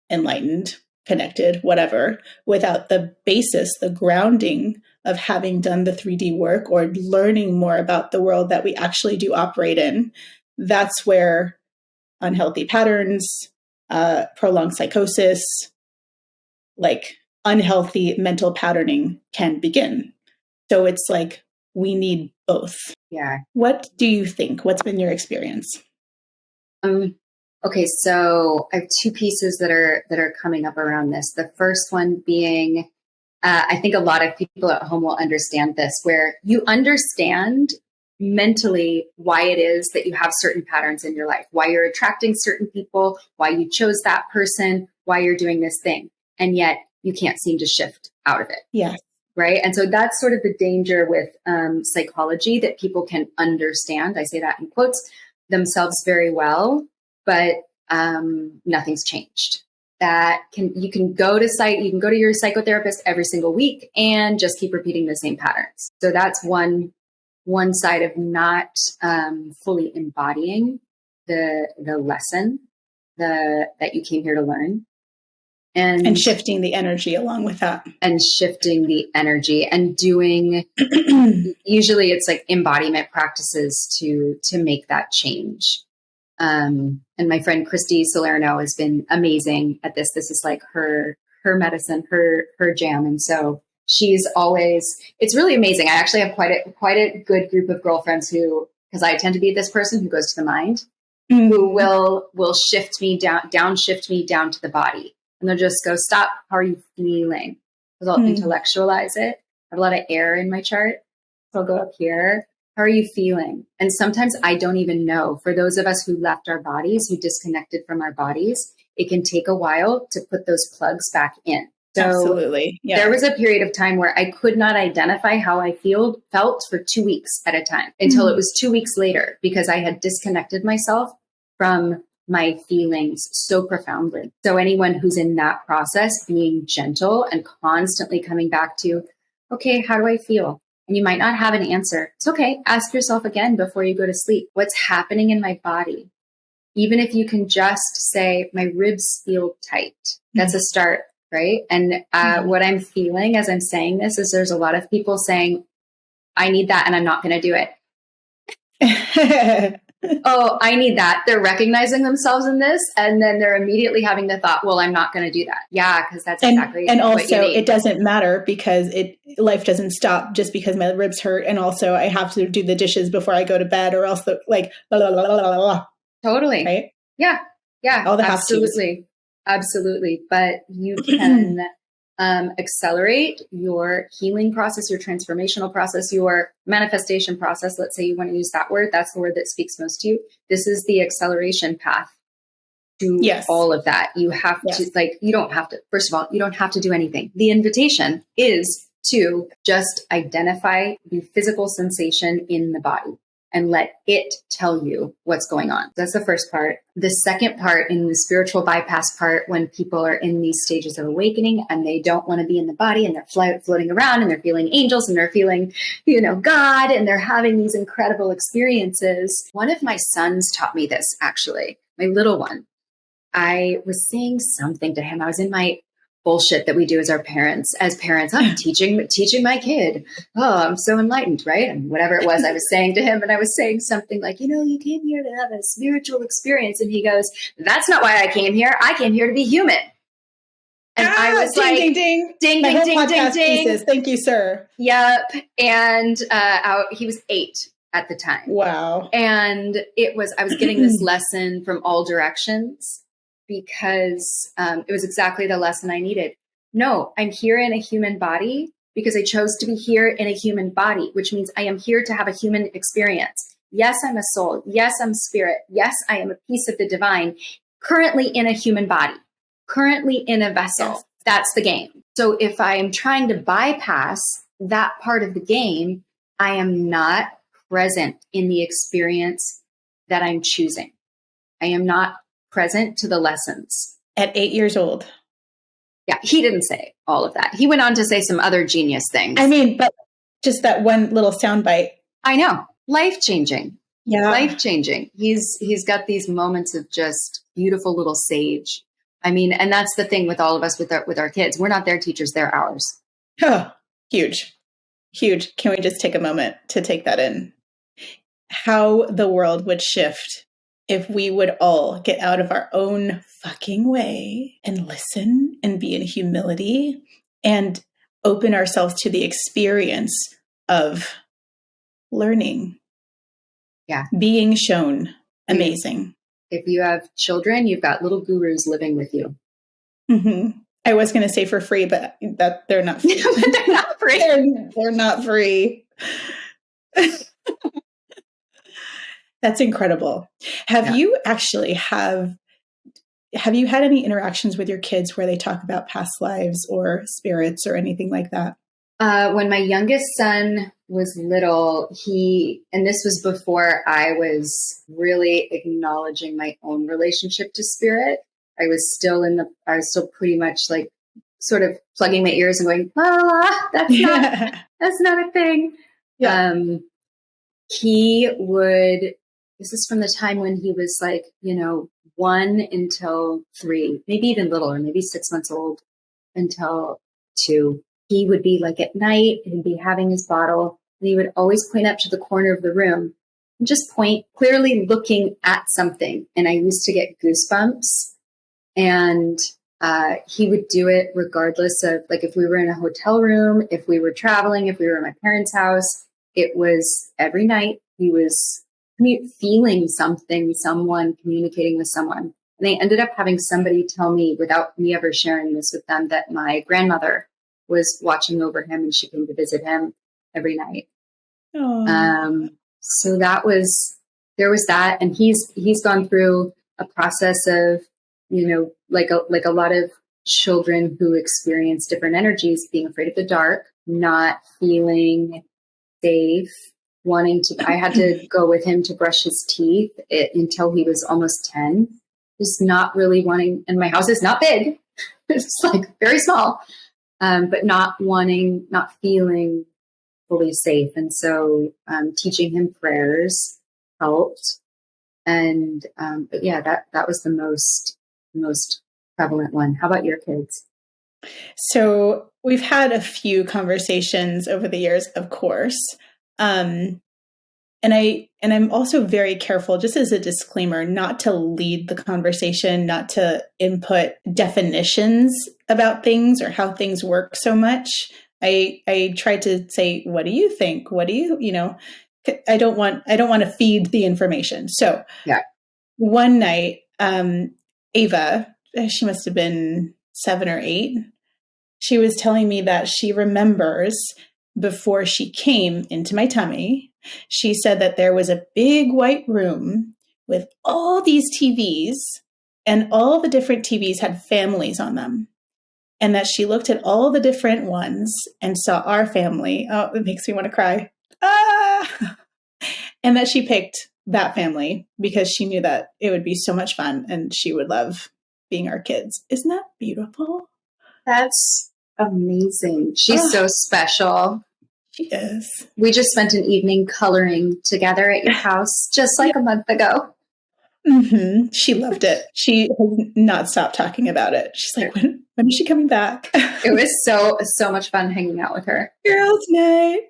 enlightened, connected, whatever, without the basis, the grounding of having done the 3D work or learning more about the world that we actually do operate in, that's where unhealthy patterns, prolonged psychosis, like unhealthy mental patterning can begin. So it's like we need both. Yeah. What do you think? What's been your experience? Okay, so I have two pieces that are coming up around this. The first one being, I think a lot of people at home will understand this, where you understand mentally why it is that you have certain patterns in your life, why you're attracting certain people, why you chose that person, why you're doing this thing. And yet you can't seem to shift out of it. Yes. Right. And so that's sort of the danger with psychology, that people can understand, I say that in quotes, themselves very well, but nothing's changed. You can go to your psychotherapist every single week and just keep repeating the same patterns. So that's one side of not fully embodying the lesson that you came here to learn. And shifting the energy along with that. And shifting the energy and doing, usually it's like embodiment practices to make that change. And my friend Christy Salerno has been amazing at this. This is like her medicine, her jam. And so she's always, it's really amazing. I actually have quite a good group of girlfriends because I tend to be this person who goes to the mind. who will shift me downshift me down to the body. And they'll just go, stop, how are you feeling? Because I'll intellectualize it. I have a lot of air in my chart. So I'll go up here. How are you feeling? And sometimes I don't even know. For those of us who left our bodies, who disconnected from our bodies, it can take a while to put those plugs back in. So absolutely. Yeah. There was a period of time where I could not identify how I felt for 2 weeks at a time until it was 2 weeks later, because I had disconnected myself from my feelings so profoundly. So anyone who's in that process, being gentle and constantly coming back to, okay, how do I feel? And you might not have an answer. It's okay. Ask yourself again before you go to sleep. What's happening in my body? Even if you can just say, my ribs feel tight. That's a start, right? And what I'm feeling as I'm saying this is there's a lot of people saying, I need that and I'm not going to do it. Oh, I need that. They're recognizing themselves in this. And then they're immediately having the thought, well, I'm not going to do that. Yeah, because that's exactly and what also you need. It doesn't matter because life doesn't stop just because my ribs hurt. And also I have to do the dishes before I go to bed or else blah, blah, blah, blah, blah. Totally. Right? Yeah. All the absolutely. Absolutely. But you can accelerate your healing process, your transformational process, your manifestation process. Let's say you want to use that word. That's the word that speaks most to you. This is the acceleration path to all of that. You have to, you don't have to, first of all, you don't have to do anything. The invitation is to just identify the physical sensation in the body and let it tell you what's going on. That's the first part. The second part, in the spiritual bypass part, when people are in these stages of awakening and they don't want to be in the body and they're floating around and they're feeling angels and they're feeling, God, and they're having these incredible experiences. One of my sons taught me this, actually, my little one. I was saying something to him. I was in my bullshit that we do as parents. I'm teaching my kid. Oh, I'm so enlightened, right? And whatever it was I was saying to him, and I was saying something like, you came here to have a spiritual experience. And he goes, that's not why I came here. I came here to be human. And I was ding, ding, ding, ding, ding. Thank you, sir. Yep. And he was 8 at the time. Wow. And I was getting this lesson from all directions, because it was exactly the lesson I needed. No, I'm here in a human body because I chose to be here in a human body, which means I am here to have a human experience. Yes, I'm a soul. Yes, I'm spirit. Yes, I am a piece of the divine, currently in a human body, currently in a vessel. Yes. That's the game. So if I am trying to bypass that part of the game, I am not present in the experience that I'm choosing. I am not present to the lessons. At 8 years old. Yeah, he didn't say all of that. He went on to say some other genius things. I mean, but just that one little soundbite. I know. Life-changing. Yeah. Life-changing. He's got these moments of just beautiful little sage. I mean, and that's the thing with all of us, with our kids. We're not their teachers, they're ours. Oh, huge. Huge. Can we just take a moment to take that in? How the world would shift if we would all get out of our own fucking way and listen and be in humility and open ourselves to the experience of learning. Yeah. Being shown. Amazing. If you have children, you've got little gurus living with you. Mm-hmm. I was going to say for free, but they're not free. They're not free. They're not free. That's incredible. Have you actually have you had any interactions with your kids where they talk about past lives or spirits or anything like that? When my youngest son was little, and this was before I was really acknowledging my own relationship to spirit. I was still pretty much like sort of plugging my ears and going, that's not a thing. Yeah. This is from the time when he was like, 1 until 3, maybe even little, or maybe 6 months old until 2. He would be like at night, he'd be having his bottle, and he would always point up to the corner of the room and just point, clearly looking at something. And I used to get goosebumps. And he would do it regardless of, like, if we were in a hotel room, if we were traveling, if we were in my parents' house. It was every night he was feeling something, someone communicating with someone. And they ended up having somebody tell me, without me ever sharing this with them, that my grandmother was watching over him and she came to visit him every night. So there was that. And he's gone through a process of, like a lot of children who experience different energies, being afraid of the dark, not feeling safe, I had to go with him to brush his teeth until he was almost 10, just not really wanting, and my house is not big, it's like very small, but not feeling fully safe. And so teaching him prayers helped. And but yeah, that was the most prevalent one. How about your kids? So we've had a few conversations over the years, of course. And I'm also very careful, just as a disclaimer, not to lead the conversation, not to input definitions about things or how things work so much. I try to say, what do you think? What do you, I don't want to feed the information. So yeah. One night, Ava, she must have been 7 or 8. She was telling me that she remembers before she came into my tummy, she said that there was a big white room with all these TVs, and all the different TVs had families on them. And that she looked at all the different ones and saw our family. Oh, it makes me want to cry. Ah! And that she picked that family because she knew that it would be so much fun and she would love being our kids. Isn't that beautiful? That's amazing. She's so special. She is. We just spent an evening coloring together at your house just like a month ago. Mm-hmm. She loved it. She has not stopped talking about it. She's like, when is she coming back? It was so much fun hanging out with her. Girls' night.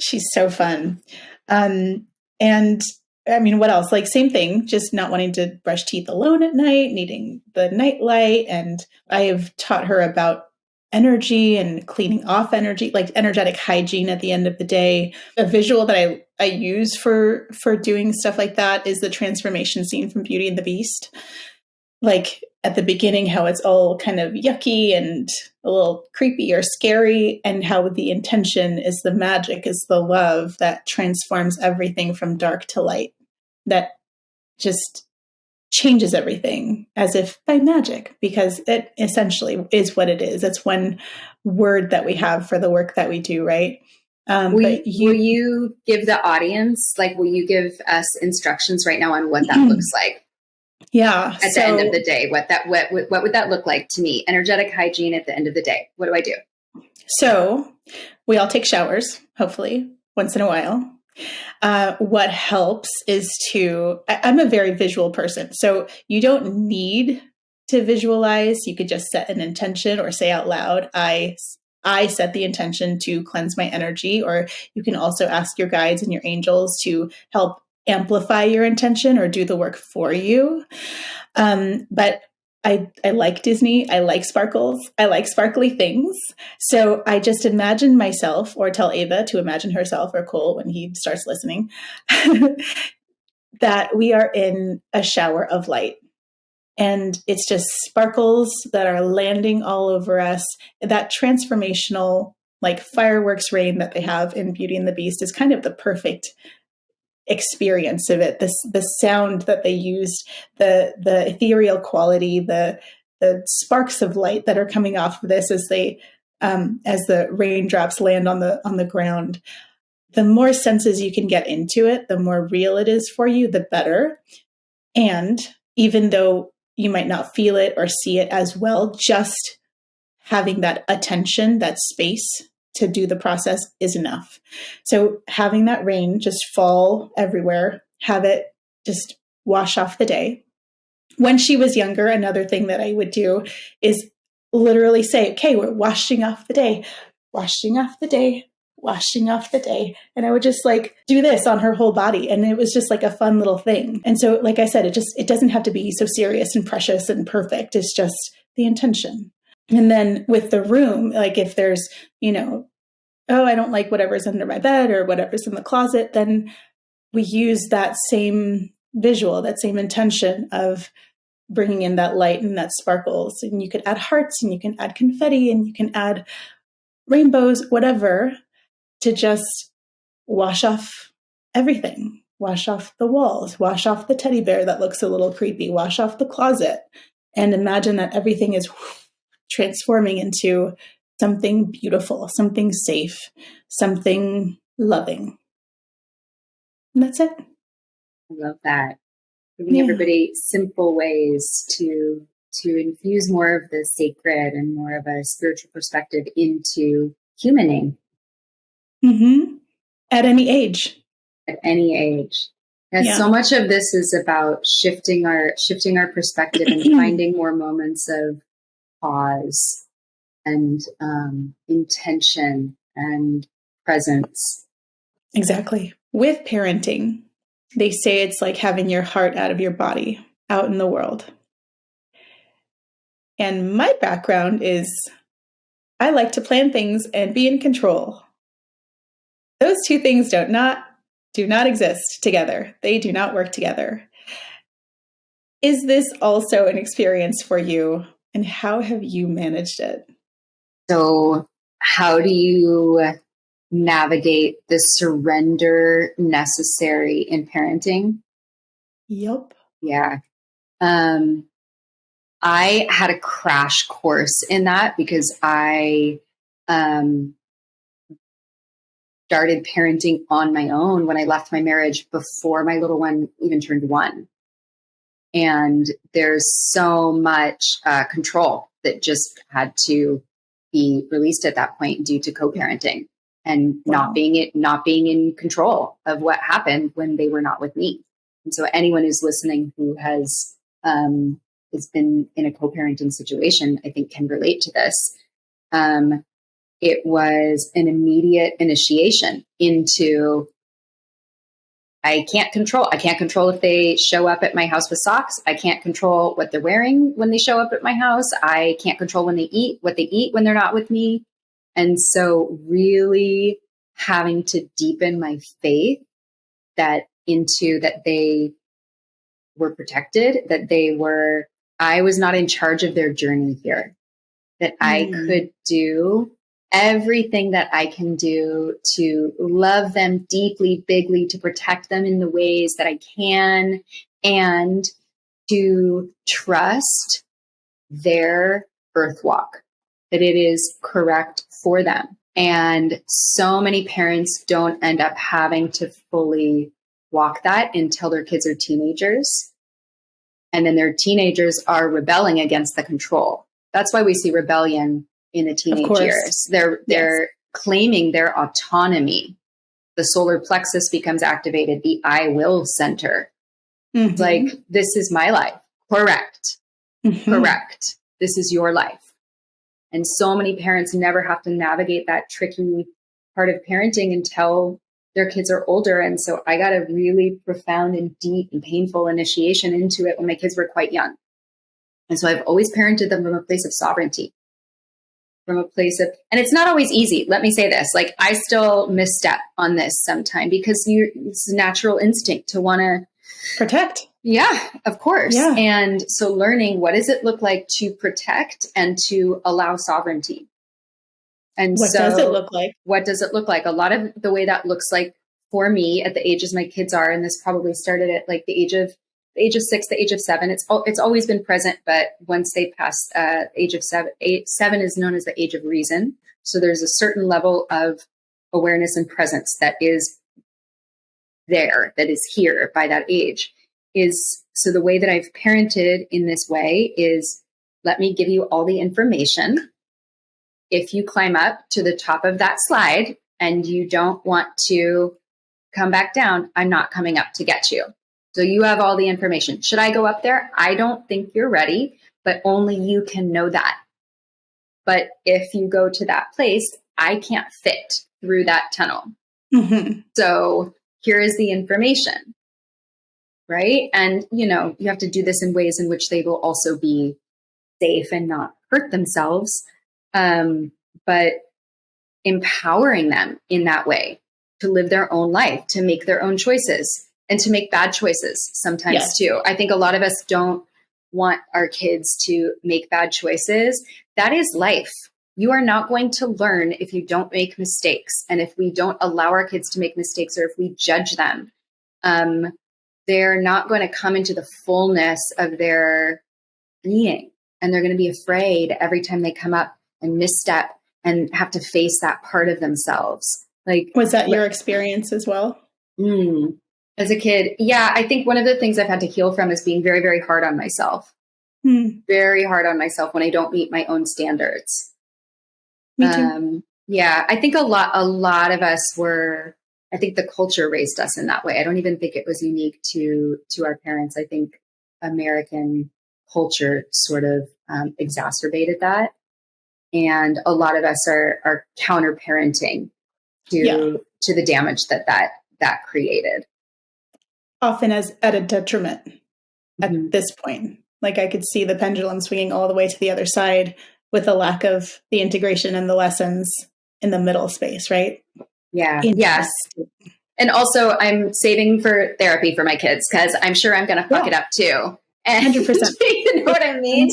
She's so fun. And I mean, what else? Like same thing, just not wanting to brush teeth alone at night, needing the night light. And I have taught her about energy and cleaning off energy, like energetic hygiene at the end of the day. A visual that I use for doing stuff like that is the transformation scene from Beauty and the Beast. Like at the beginning, how it's all kind of yucky and a little creepy or scary, and how the intention is the magic, is the love that transforms everything from dark to light, that just changes everything as if by magic, because it essentially is what it is. It's one word that we have for the work that we do, right? Will you give the audience, will you give us instructions right now on what that looks like? Yeah. At the end of the day, what would that look like to me? Energetic hygiene at the end of the day. What do I do? So we all take showers, hopefully, once in a while. What helps is I'm a very visual person. So you don't need to visualize. You could just set an intention or say out loud, I set the intention to cleanse my energy. Or you can also ask your guides and your angels to help amplify your intention or do the work for you. But I like Disney. I like sparkles. I like sparkly things. So I just imagine myself, or tell Ava to imagine herself, or Cole when he starts listening, that we are in a shower of light. And it's just sparkles that are landing all over us. That transformational, like fireworks rain that they have in Beauty and the Beast is kind of the perfect experience of it. The sound that they used, the ethereal quality, the sparks of light that are coming off of this as the raindrops land on the ground. The more senses you can get into it, the more real it is for you, the better. And even though you might not feel it or see it as well, just having that attention, that space to do the process is enough. So having that rain just fall everywhere, have it just wash off the day. When she was younger, another thing that I would do is literally say, okay, we're washing off the day, washing off the day, washing off the day. And I would just do this on her whole body. And it was just a fun little thing. And so, like I said, it doesn't have to be so serious and precious and perfect. It's just the intention. And then with the room, if there's, I don't like whatever's under my bed or whatever's in the closet, then we use that same visual, that same intention of bringing in that light and that sparkles. And you could add hearts and you can add confetti and you can add rainbows, whatever, to just wash off everything. Wash off the walls, wash off the teddy bear that looks a little creepy, wash off the closet, and imagine that everything is transforming into something beautiful, something safe, something loving. And that's it. I love that. Giving everybody simple ways to infuse more of the sacred and more of a spiritual perspective into humaning. Mm-hmm. At any age. At any age. And so much of this is about shifting our perspective and finding more moments of pause and intention and presence. Exactly. With parenting, they say it's like having your heart out of your body, out in the world. And my background is I like to plan things and be in control. Those two things do not exist together. They do not work together. Is this also an experience for you? And how have you managed it? So how do you navigate the surrender necessary in parenting? Yep. Yeah. I had a crash course in that because I started parenting on my own when I left my marriage before my little one even turned 1. And there's so much control that just had to be released at that point due to co-parenting and not being in control of what happened when they were not with me. And so anyone who's listening who has been in a co-parenting situation, I think can relate to this. It was an immediate initiation into, I can't control if they show up at my house with socks. I can't control what they're wearing when they show up at my house. I can't control what they eat when they're not with me. And so really having to deepen my faith that they were protected, that I was not in charge of their journey here, that I could do everything that I can do to love them deeply, bigly, to protect them in the ways that I can, and to trust their birth walk, that it is correct for them. And so many parents don't end up having to fully walk that until their kids are teenagers. And then their teenagers are rebelling against the control. That's why we see rebellion in the teenage years. They're claiming their autonomy. The solar plexus becomes activated, the I will center. It's like, this is my life. Correct. Correct. This is your life. And so many parents never have to navigate that tricky part of parenting until their kids are older. And so I got a really profound and deep and painful initiation into it when my kids were quite young. And so I've always parented them from a place of sovereignty, from a place of, and it's not always easy. Let me say this, like I still misstep on this sometime because it's a natural instinct to want to protect. Yeah, of course. Yeah. And so learning, what does it look like to protect and to allow sovereignty? And what does it look like? What does it look like? A lot of the way that looks like for me at the ages my kids are, and this probably started at like the age of 6, the age of 7. It's always been present, but once they pass age of 7, 7 is known as the age of reason. So there's a certain level of awareness and presence that is there, that is here by that age. So the way that I've parented in this way is, let me give you all the information. If you climb up to the top of that slide and you don't want to come back down, I'm not coming up to get you. So you have all the information. Should I go up there? I don't think you're ready, but only you can know that. But if you go to that place, I can't fit through that tunnel. So here is the information, right? And, you have to do this in ways in which they will also be safe and not hurt themselves. But empowering them in that way, to live their own life, to make their own choices, and to make bad choices sometimes too. I think a lot of us don't want our kids to make bad choices. That is life. You are not going to learn if you don't make mistakes. And if we don't allow our kids to make mistakes, or if we judge them, they're not going to come into the fullness of their being. And they're going to be afraid every time they come up and misstep and have to face that part of themselves. Like, was that your experience as well? As a kid, yeah, I think one of the things I've had to heal from is being very, very hard on myself. Very hard on myself when I don't meet my own standards. Me too. Yeah, I think a lot of us were, I think the culture raised us in that way. I don't even think it was unique to our parents. I think American culture sort of exacerbated that. And a lot of us are counter-parenting to the damage that created. Often as at a detriment at this point. Like, I could see the pendulum swinging all the way to the other side with the lack of the integration and the lessons in the middle space, right? Yeah. Yes. And also I'm saving for therapy for my kids, because I'm sure I'm going to fuck it up too. And 100%. You know what I mean?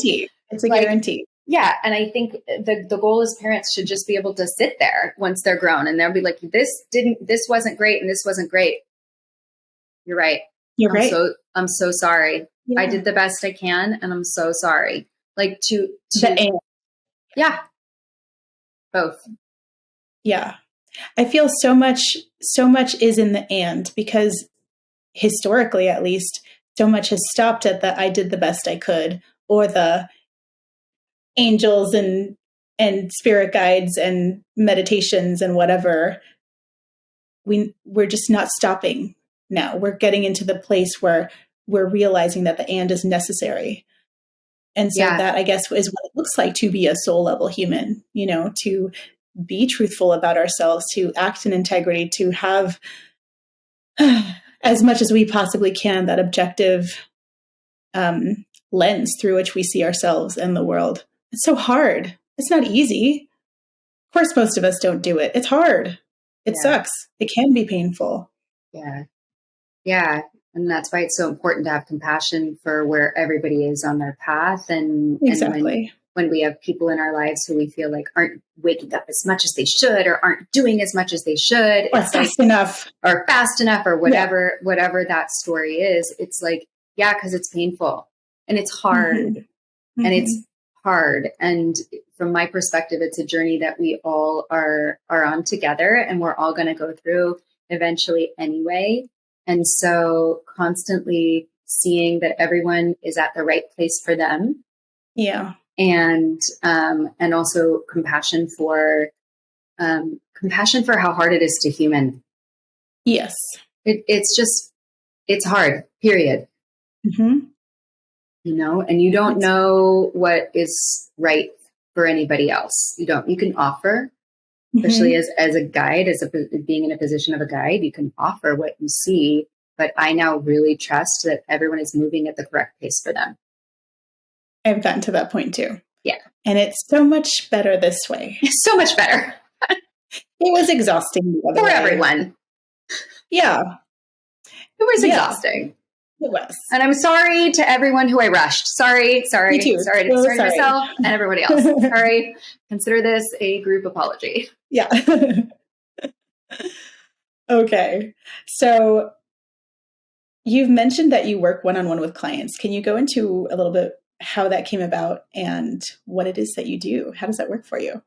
It's a guarantee. Yeah. And I think the goal as parents should just be able to sit there once they're grown, and they'll be like, this wasn't great. And this wasn't great. You're right. I'm so sorry. Yeah. I did the best I can, and I'm so sorry. Like yeah, both. Yeah. I feel so much is in the and, because historically, at least, so much has stopped at the I did the best I could, or the angels and spirit guides and meditations and whatever. We're just not stopping now. We're getting into the place where we're realizing that the and is necessary. And so that, I guess, is what it looks like to be a soul level human, to be truthful about ourselves, to act in integrity, to have as much as we possibly can that objective lens through which we see ourselves and the world. It's so hard. It's not easy. Of course, most of us don't do it. It's hard. It sucks. It can be painful. Yeah. Yeah. And that's why it's so important to have compassion for where everybody is on their path. And, exactly. And when we have people in our lives who we feel like aren't waking up as much as they should, or aren't doing as much as they should, or fast enough, or whatever that story is, it's like, because it's painful and it's hard and it's hard. And from my perspective, it's a journey that we all are on together, and we're all going to go through eventually anyway. And so constantly seeing that everyone is at the right place for them. Yeah. And also compassion for how hard it is to human. Yes. It's hard, period. And you don't know what is right for anybody else. You can offer, especially as a guide, being in a position of a guide, you can offer what you see, but I now really trust that everyone is moving at the correct pace for them. I've gotten to that point too. Yeah. And it's so much better this way. It's so much better. It was exhausting the other for way. Everyone. Yeah. It was exhausting. It was. And I'm sorry to everyone who I rushed. Sorry. Me too. Sorry to myself and everybody else. Sorry. Consider this a group apology. Yeah. Okay. So you've mentioned that you work one-on-one with clients. Can you go into a little bit how that came about and what it is that you do? How does that work for you?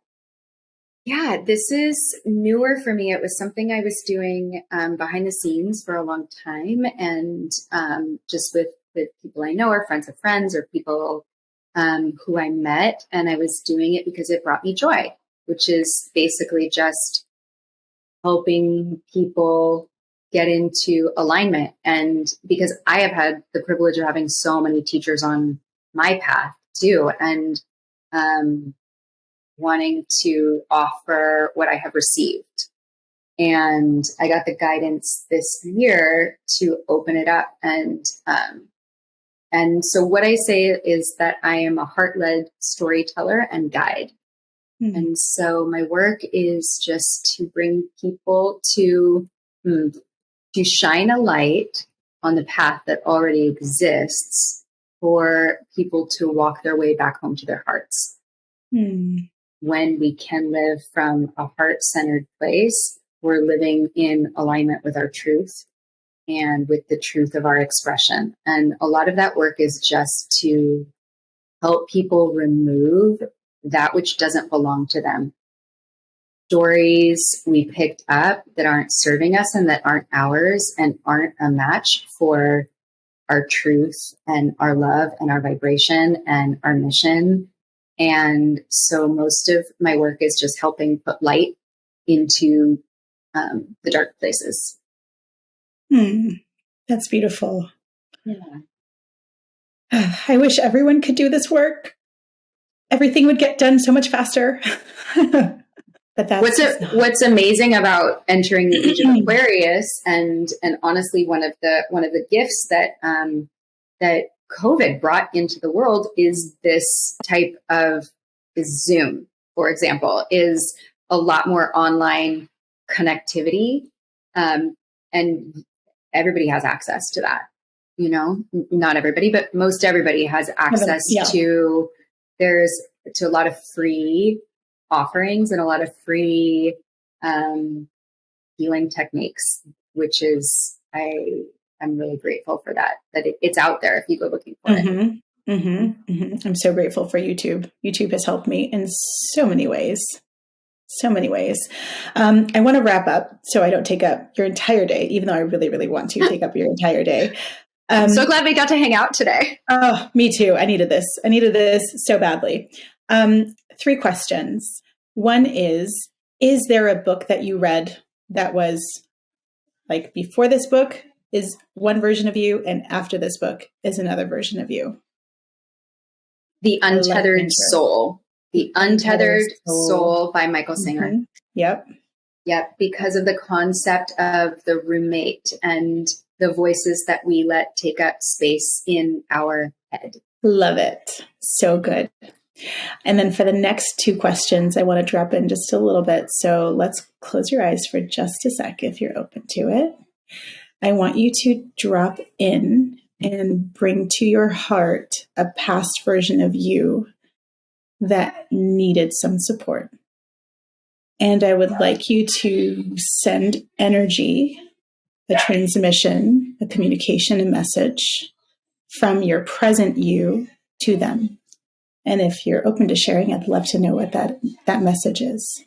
Yeah, this is newer for me. It was something I was doing behind the scenes for a long time, and just with people I know, or friends of friends, or people who I met. And I was doing it because it brought me joy, which is basically just helping people get into alignment. And because I have had the privilege of having so many teachers on my path too, and wanting to offer what I have received. And I got the guidance this year to open it up. And so what I say is that I am a heart-led storyteller and guide. And so my work is just to bring people to shine a light on the path that already exists for people to walk their way back home to their hearts. When we can live from a heart-centered place, we're living in alignment with our truth and with the truth of our expression. And a lot of that work is just to help people remove that which doesn't belong to them. Stories we picked up that aren't serving us and that aren't ours and aren't a match for our truth and our love and our vibration and our mission. And so most of my work is just helping put light into the dark places. That's beautiful. Yeah. I wish everyone could do this work. Everything would get done so much faster. But that's what's amazing about entering the age of Aquarius, and honestly, one of the gifts that that COVID brought into the world is this type of Zoom, for example, is a lot more online connectivity, and everybody has access to that. You know, not everybody, but most everybody has access to. There's a lot of free offerings and a lot of free healing techniques, which is I'm really grateful for that it's out there if you go looking for it. I'm so grateful for YouTube. YouTube has helped me in so many ways. I want to wrap up so I don't take up your entire day, even though I really, really want to take up your entire day. I'm so glad we got to hang out today. Oh, me too. I needed this so badly. 3 questions. One is there a book that you read that was like before this book is one version of you and after this book is another version of you? The Untethered Soul. The Untethered Soul by Michael Singer. Yep. Because of the concept of the roommate and the voices that we let take up space in our head. Love it. So good. And then for the next 2 questions, I want to drop in just a little bit. So let's close your eyes for just a sec if you're open to it. I want you to drop in and bring to your heart a past version of you that needed some support. And I would like you to send energy, a transmission, a communication, a message from your present you to them. And if you're open to sharing, I'd love to know what that message is.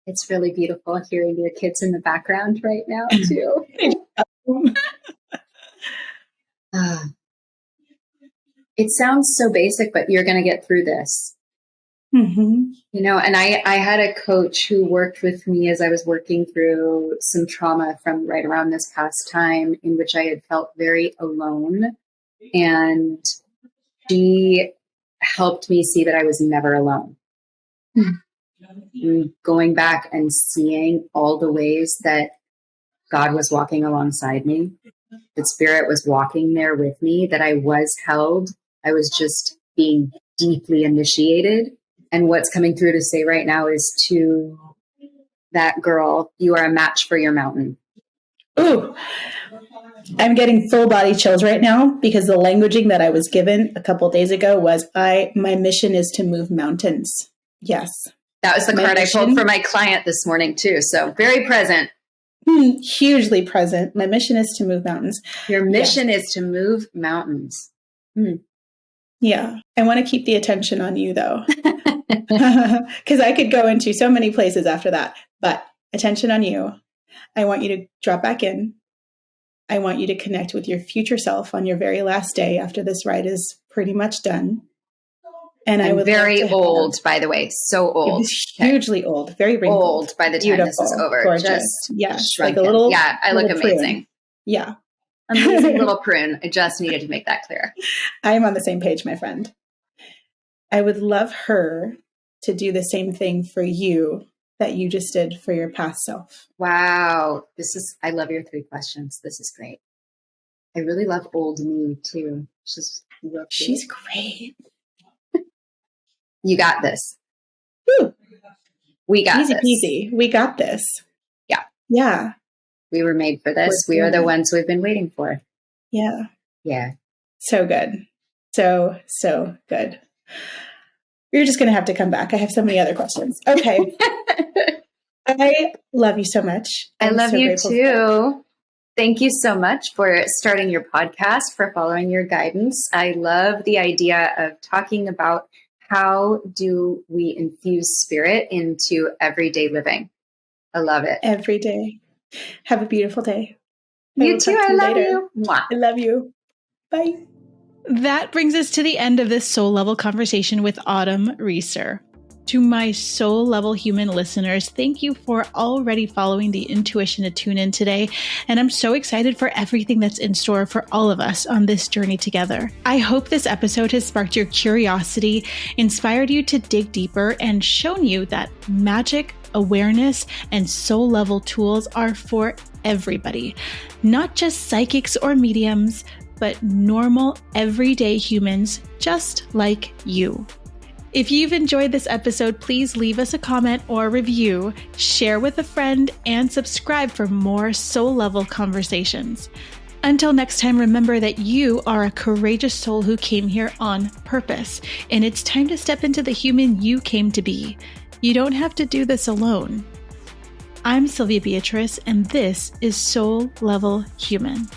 It's really beautiful hearing your kids in the background right now, too. It sounds so basic, but you're going to get through this. You know, and I had a coach who worked with me as I was working through some trauma from right around this past time in which I had felt very alone. And she helped me see that I was never alone. Going back and seeing all the ways that God was walking alongside me, that Spirit was walking there with me, that I was held. I was just being deeply initiated. And what's coming through to say right now is to that girl, you are a match for your mountain. Ooh, I'm getting full body chills right now because the languaging that I was given a couple of days ago was my mission is to move mountains. Yes. That was the card I pulled for my client this morning too. So very present. Hugely present. My mission is to move mountains. Your mission is to move mountains. Yeah. I want to keep the attention on you though. Because I could go into so many places after that, but attention on you. I want you to drop back in. I want you to connect with your future self on your very last day after this ride is pretty much done. And I'm very old, by the way, so old. Hugely old, very wrinkled. Old by the time this is over. Gorgeous. Just like a little. Yeah, I look amazing. Prune. Yeah. Amazing little prune. I just needed to make that clear. I'm on the same page, my friend. I would love her to do the same thing for you that you just did for your past self. Wow. I love your 3 questions. This is great. I really love old me too. She's great. You got this. Woo. We got Easy this. peasy. We got this. Yeah. Yeah. We were made for this. We are the ones we've been waiting for. Yeah. Yeah. So good. So good. You're just going to have to come back. I have so many other questions. Okay. I love you so much. I love you too. Thank you so much for starting your podcast, for following your guidance. I love the idea of talking about how do we infuse spirit into everyday living. I love it. Every day. Have a beautiful day. You too. I love you. Mwah. I love you. Bye. That brings us to the end of this soul level conversation with Autumn Reeser. To my soul level human listeners, thank you for already following the intuition to tune in today. And I'm so excited for everything that's in store for all of us on this journey together. I hope this episode has sparked your curiosity, inspired you to dig deeper, and shown you that magic, awareness, and soul level tools are for everybody, not just psychics or mediums, but normal, everyday humans just like you. If you've enjoyed this episode, please leave us a comment or review, share with a friend, and subscribe for more soul level conversations. Until next time, remember that you are a courageous soul who came here on purpose, and it's time to step into the human you came to be. You don't have to do this alone. I'm Sylvia Beatriz, and this is Soul Level Human.